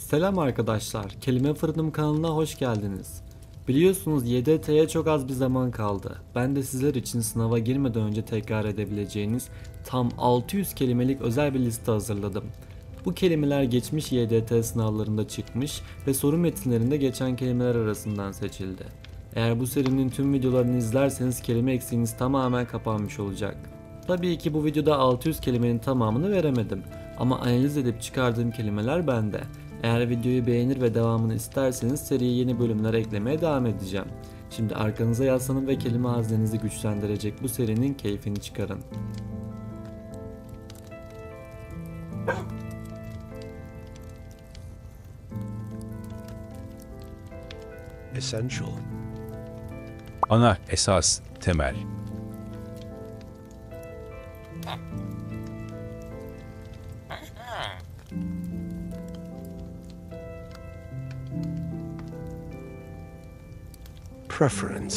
Selam arkadaşlar, Kelime Fırınım kanalına hoş geldiniz. Biliyorsunuz YDT'ye çok az bir zaman kaldı. Ben de sizler için sınava girmeden önce tekrar edebileceğiniz tam 600 kelimelik özel bir liste hazırladım. Bu kelimeler geçmiş YDT sınavlarında çıkmış ve soru metinlerinde geçen kelimeler arasından seçildi. Eğer bu serinin tüm videolarını izlerseniz kelime eksiğiniz tamamen kapanmış olacak. Tabii ki bu videoda 600 kelimenin tamamını veremedim ama analiz edip çıkardığım kelimeler bende. Eğer videoyu beğenir ve devamını isterseniz seriye yeni bölümler eklemeye devam edeceğim. Şimdi arkanıza yaslanın ve kelime hazinenizi güçlendirecek bu serinin keyfini çıkarın. Essential. Ana, esas, temel. Preference.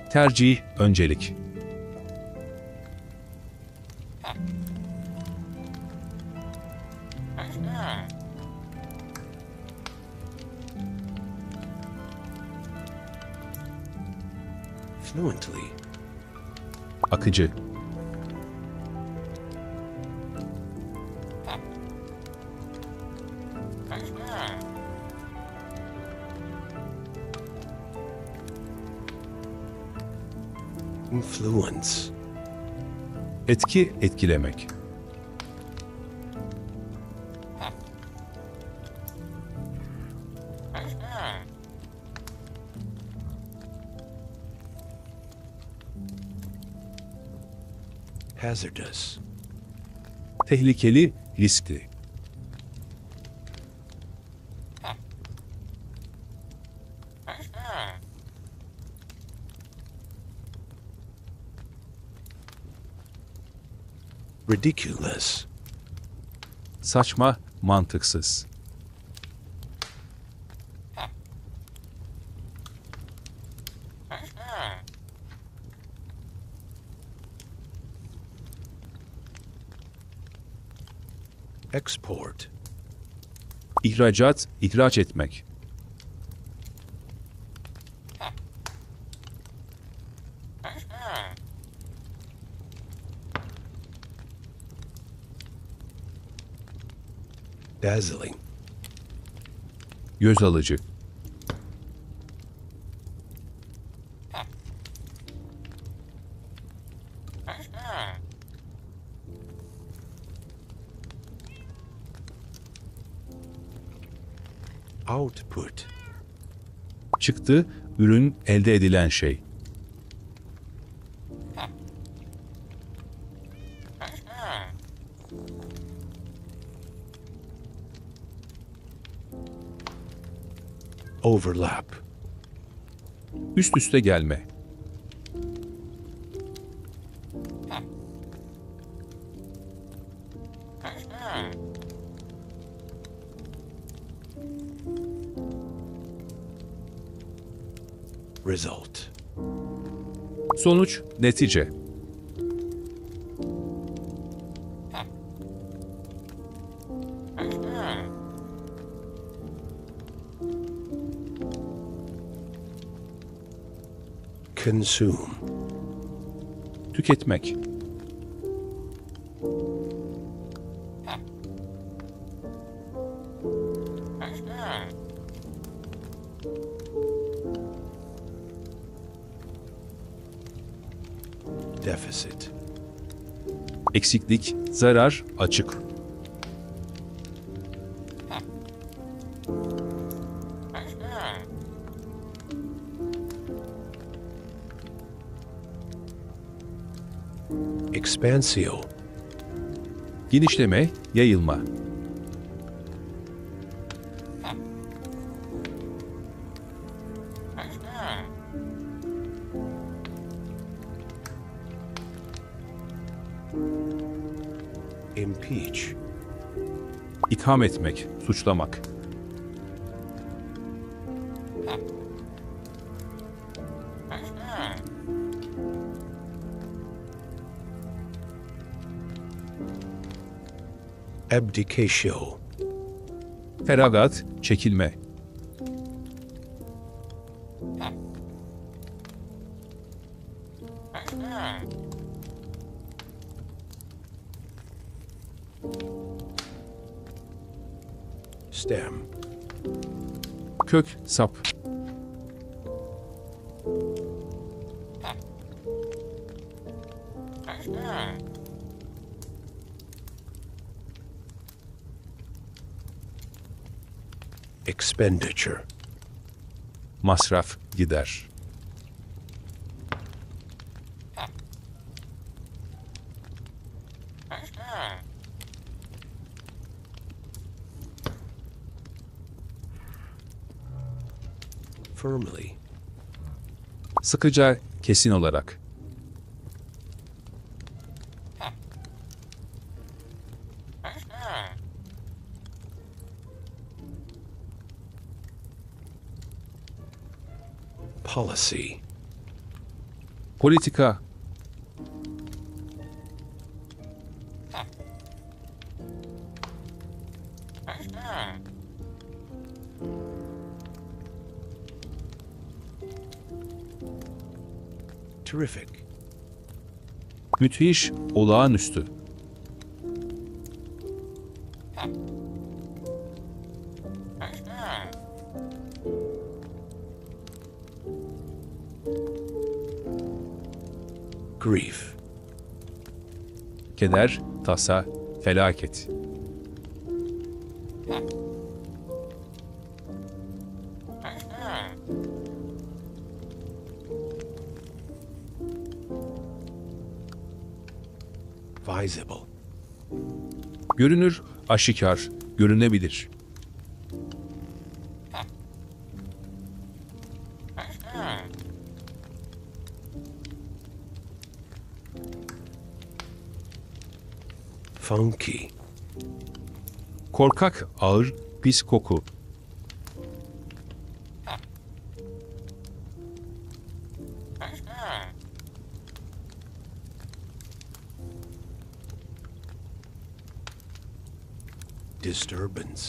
Tercih, öncelik. Fluently. Akıcı. Influence. Etki, etkilemek. Hazardous. Tehlikeli, riskli. Ridiculous. Saçma, mantıksız. Export. İhracat, ihraç etmek. Dazzling. Göz alıcı. Output. Çıktı, ürün, elde edilen şey. Overlap. Üst üste gelme. Result. Sonuç, netice. Consume. Tüketmek. Deficit. Eksiklik, zarar, açık. Expansio. Genişleme, yayılma. Impeach. İtham etmek, suçlamak. Abdicatio. Feragat, çekilme. Stem. Kök, sap. Expenditure. Masraf, gider. Firmly. Sıkıca, kesin olarak. Policy. Politika, Terrific. müthiş, olağanüstü. Grief. Keder, tasa, felaket. Visible. Görünür, aşikar, görünebilir. Funky. Korkak, ağır, pis koku. Disturbance.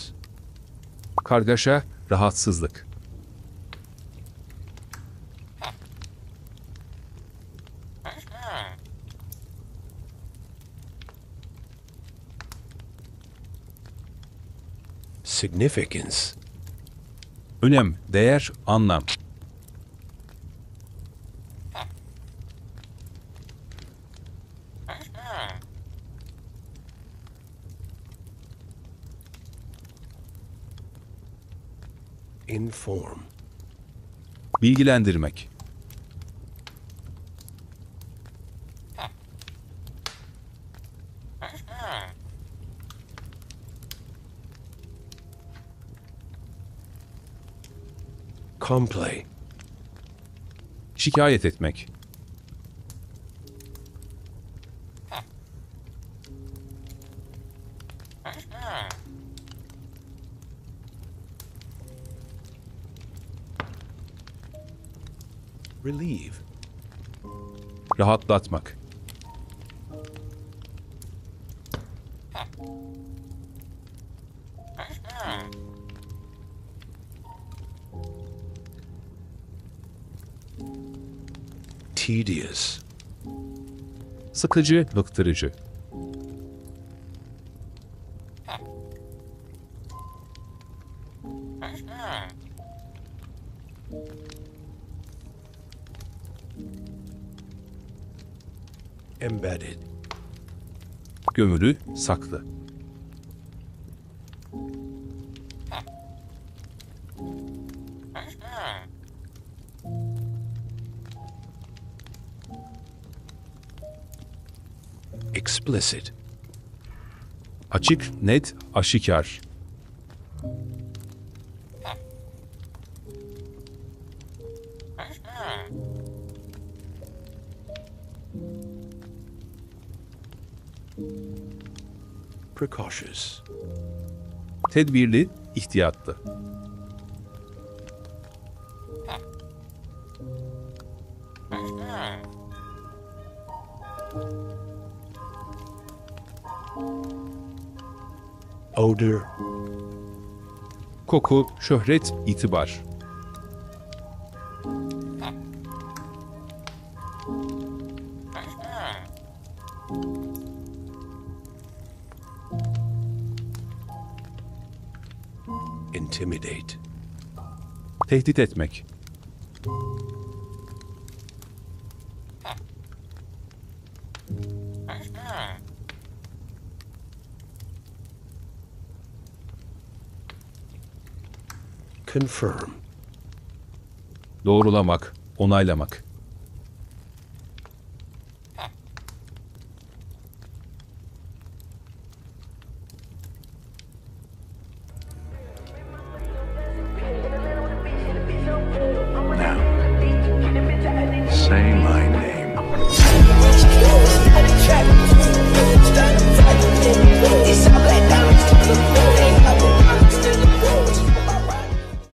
Kargaşa, rahatsızlık. Significance. Önem, değer, anlam. Inform. Bilgilendirmek. Complain. Şikayet etmek. Relieve. Rahatlatmak. Tedious. Sıkıcı, bıktırıcı. Embedded. Gömülü, saklı. Explicit. Açık, net, aşikar. Precautious. Tedbirli, ihtiyatlı. Odor. Koku, şöhret, itibar. Intimidate. Tehdit etmek. Confirm. Doğrulamak, onaylamak.